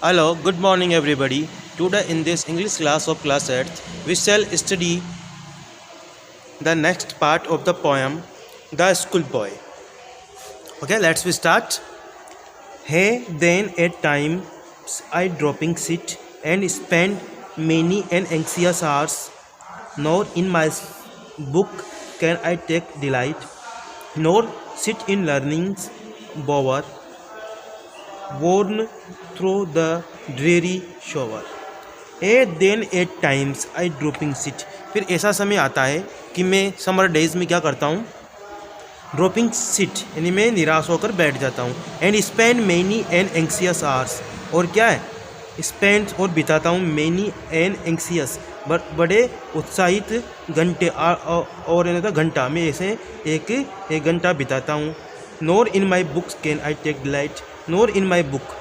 Hello, good morning everybody. Today in this English class of class 8th, we shall study the next part of the poem, The Schoolboy. Okay, let's we start. Hey, then at times I dropping sit and spend many and anxious hours. Nor in my book can I take delight, nor sit in learning's bower, worn through the dreary shower. Then at times I dropping sit. फिर ऐसा समय आता है कि मैं summer days में क्या करता हूँ, ड्रॉपिंग सिट यानी मैं निराश होकर बैठ जाता हूँ। And spend many and anxious hours, और क्या है स्पेंड और बिताता हूँ मैनी एंड एंक्सियस बड़े उत्साहित घंटे और घंटा में ऐसे एक घंटा बिताता हूँ। Nor in my books can I take delight, nor in my book,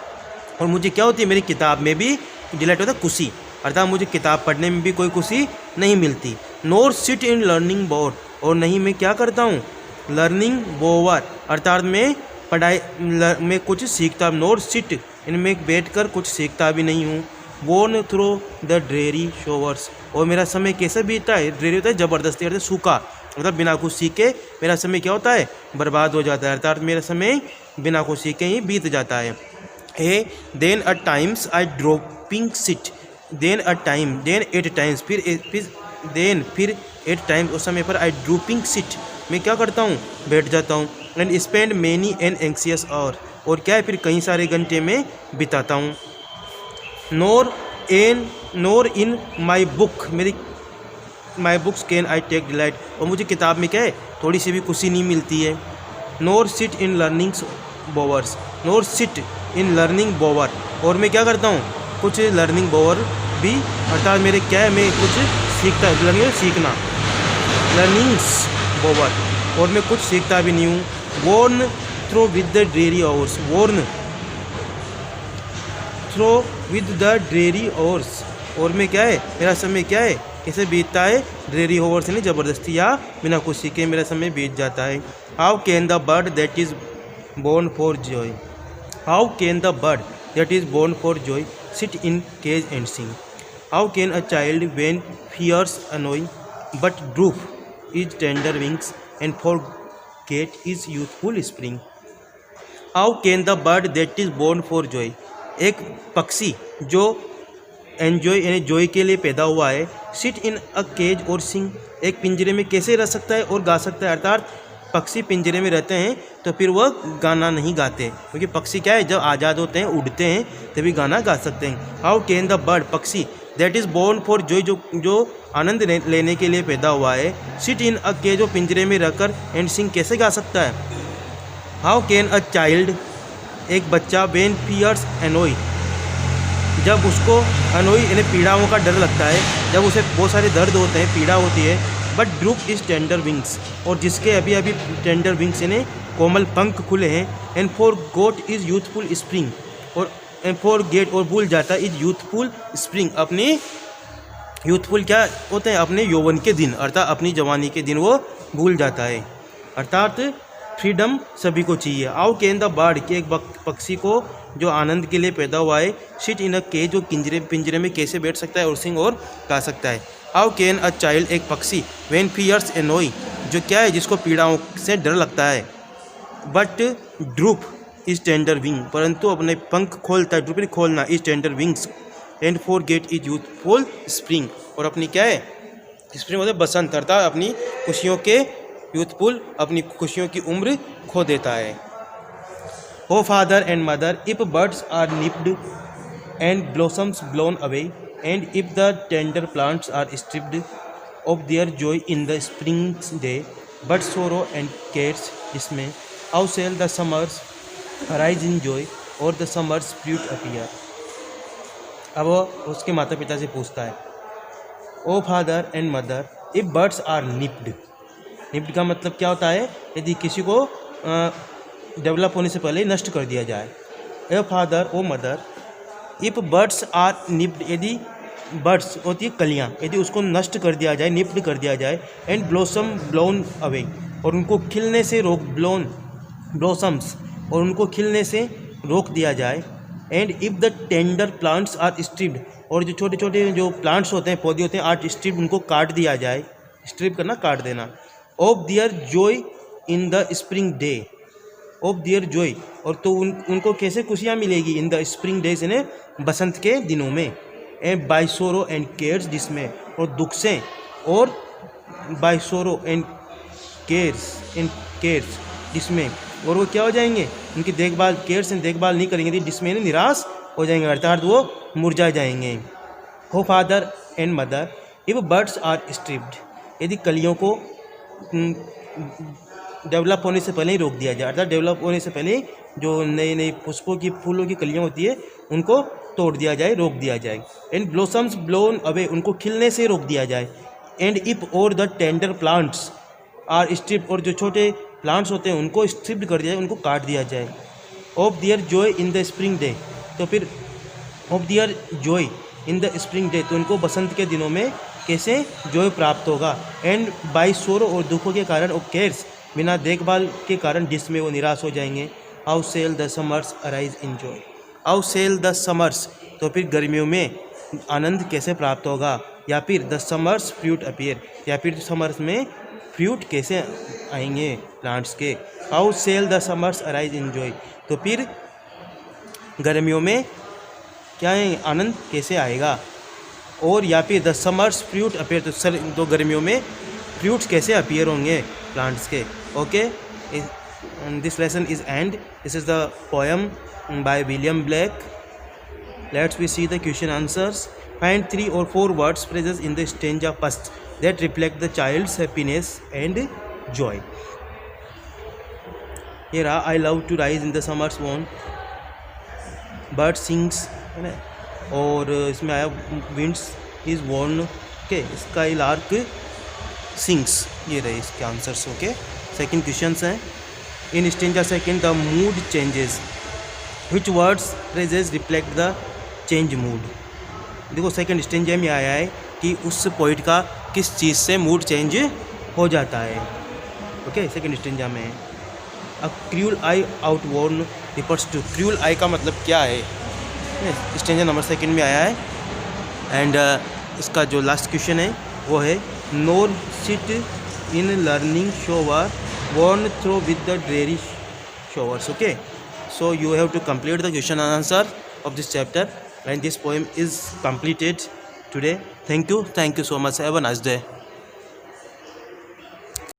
और मुझे क्या होती है मेरी किताब में भी डिलाइट होता है खुशी, अर्थात मुझे किताब पढ़ने में भी कोई खुशी नहीं मिलती। नोर सिट इन लर्निंग बोर्ड, और नहीं मैं क्या करता हूँ लर्निंग बोवर, अर्थात मैं पढ़ाई में कुछ सीखता। नोर सिट इनमें बैठ कर कुछ सीखता भी नहीं हूँ। बोर्न थ्रू द ड्रेरी शोवर्स, और मेरा समय कैसे बीतता है, ड्रेरी होता है ज़बरदस्ती, अर्थात सूखा, मतलब बिना कुछ सीखे मेरा समय क्या होता है बर्बाद हो जाता है, अर्थात मेरा समय बिना कुछ सीखे ही बीत जाता है। A then a times I dropping sit, then a time, then at times, फिर एट टाइम्स उस समय पर आई ड्रॉपिंग सिट मैं क्या करता हूँ बैठ जाता हूँ। And spend many and anxious hour, और क्या है फिर कई सारे घंटे में बिताता हूँ। नोर इन माई बुक, मेरी my books can I take delight, और मुझे किताब में क्या है थोड़ी सी भी खुशी नहीं मिलती है। Nor sit in learning's bowers, nor sit in learning bower, और मैं क्या करता हूँ कुछ लर्निंग बोवर भी, अर्थात मेरे क्या है मैं कुछ सीखता, लर्निंग सीखना, लर्निंग्स बोवर, और मैं कुछ सीखता भी नहीं हूँ। Worn through with the dreary hours, worn through with the dreary hours, और मैं क्या है मेरा समय क्या है कैसे बीतता है ड्रेरी आवर्स नहीं ज़बरदस्ती या बिना कुछ सीखे मेरा समय बीत जाता है। How can the bird that is born for joy, how can the bird that is born for joy sit in cage and sing, how can a child when fears annoy but droop his tender wings and forget his youthful spring, how can the bird that is born for joy, एक पक्षी जो enjoy यानी Joy के लिए पैदा हुआ है, sit in a cage और सिंग, एक पिंजरे में कैसे रह सकता है और गा सकता है, अर्थात पक्षी पिंजरे में रहते हैं तो फिर वह गाना नहीं गाते, क्योंकि पक्षी क्या है जब आज़ाद होते हैं उड़ते हैं तभी गाना गा सकते हैं। हाउ कैन द बर्ड, पक्षी that is born for joy, जो आनंद लेने के लिए पैदा हुआ है, सिट इन अ केज, जो पिंजरे में रहकर एंड सिंग कैसे गा सकता है। हाउ कैन अ चाइल्ड, एक बच्चा व्हेन फियर्स एनोई, जब उसको अनोई यानी पीड़ाओं का डर लगता है, जब उसे बहुत सारे दर्द होते हैं पीड़ा होती है, but droop is tender wings, और जिसके अभी अभी टेंडर विंग्स यानी कोमल पंख खुले हैं। And forgot is youthful spring, और फॉर गेट और भूल जाता है इज यूथफुल स्प्रिंग, अपनी यूथफुल क्या होते हैं अपने यौवन के दिन, अर्थात अपनी जवानी के दिन वो भूल जाता है, अर्थात फ्रीडम सभी को चाहिए। हाउ कैन द बर्ड, के एक पक्षी को जो आनंद के लिए पैदा हुआ है, सिट इन अ केज, जो पिंजरे में कैसे बैठ सकता है और सिंग और गा सकता है। हाउ कैन अ चाइल्ड, एक पक्षी व्हेन फियर्स एनोई, जो क्या है जिसको पीड़ाओं से डर लगता है, but droop is tender wing, परंतु अपने पंख खोलता है, ड्रूप नहीं खोलना, is tender wings. And forget is youthful spring, और अपनी क्या है स्प्रिंग मतलब बसंत, अर्थात अपनी खुशियों के यूथफुल अपनी खुशियों की उम्र खो देता है। O father and mother, if birds are nipped and blossoms blown away, and if the tender plants are stripped of their joy in the spring's day, but sorrow and cares dismay, how shall the summers arise in joy or the summer's fruit appear। अब वो उसके माता पिता से पूछता है, O father and mother, if birds are nipped, nipped का मतलब क्या होता है यदि किसी को डेवलप होने से पहले नष्ट कर दिया जाए। O father O mother, if birds are nipped, यदि बर्ड्स होती है कलियाँ, यदि उसको नष्ट कर दिया जाए, निप्ड कर दिया जाए, एंड ब्लॉसम ब्लोन अवे, और उनको खिलने से रोक, ब्लोसम्स, और उनको खिलने से रोक दिया जाए, and if the tender plants are stripped, और जो छोटे छोटे जो प्लांट्स होते हैं, पौधे होते हैं, आर स्ट्रिप्ड, उनको काट दिया जाए, स्ट्रिप करना काट देना, of their joy in the spring day, of their joy, और तो उनको कैसे खुशियाँ मिलेगी, इन द स्प्रिंग डेज, इन्हें बसंत के दिनों में, and by sorrow and cares, जिसमें, और दुख से, और बाय सोरो एंड केयर्स जिसमें, और वो क्या हो जाएंगे, उनकी देखभाल, केयर से देखभाल नहीं करेंगे, जिसमें निराश हो जाएंगे, अर्थात वो मुरझा जाएंगे। O father and mother if birds are stripped, यदि कलियों को डेवलप होने से पहले ही रोक दिया जाए, अर्थात डेवलप होने से पहले जो नए नए पुष्पों की, फूलों की कलियाँ होती है, उनको तोड़ दिया जाए, रोक दिया जाए। एंड ब्लॉसम्स ब्लोन अवे, उनको खिलने से रोक दिया जाए। एंड इफ और the tender plants are stripped, और जो छोटे प्लांट्स होते हैं उनको स्ट्रिप्ड कर दिया जाए, उनको काट दिया जाए। Of their joy in the spring day, तो फिर of their joy in the spring day, तो उनको बसंत के दिनों में कैसे जॉय प्राप्त होगा। एंड बाई सोरो, और दुखों के कारण, ऑफ केयर्स, बिना देखभाल के कारण, जिसमें वो निराश हो जाएंगे। How shall the summers arise in joy, how shall the summers, तो फिर गर्मियों में आनंद कैसे प्राप्त होगा, या फिर द समर्स फ्रूट अपीयर, या फिर समर्स में फ्रूट कैसे आएंगे प्लांट्स के। How shall the summers arise in joy, तो फिर गर्मियों में क्या है, आनंद कैसे आएगा। और या फिर द समर्स फ्रूट अपीयर, तो गर्मियों में फ्रूट्स कैसे अपीयर होंगे प्लांट्स के। Okay, this lesson is end, this is the poem by William Blake. Let's we see the question answers. Find 3 or 4 words phrases in the stanza first that reflect the child's happiness and joy. Here I love to rise in the summer's morn, bird sings, है ना, और इसमें आया winds is worn, okay, sky lark sings, ये रहे इसके answers. Okay, second question है, in stanza second the mood changes, which words phrases reflect the change mood। देखो सेकंड स्टेंजा में आया है कि उस पोइट का किस चीज़ से मूड चेंज हो जाता है। ओके, सेकंड स्टेंजा में a cruel eye outworn refers to, cruel eye का मतलब क्या है, स्टेंजा नंबर सेकंड में आया है। एंड इसका जो लास्ट क्वेश्चन है वो है, nor sit in learning shower worn through with the dreary showers. Okay, so you have to complete the question and answer of this chapter, and this poem is completed today. Thank you so much, have a nice day.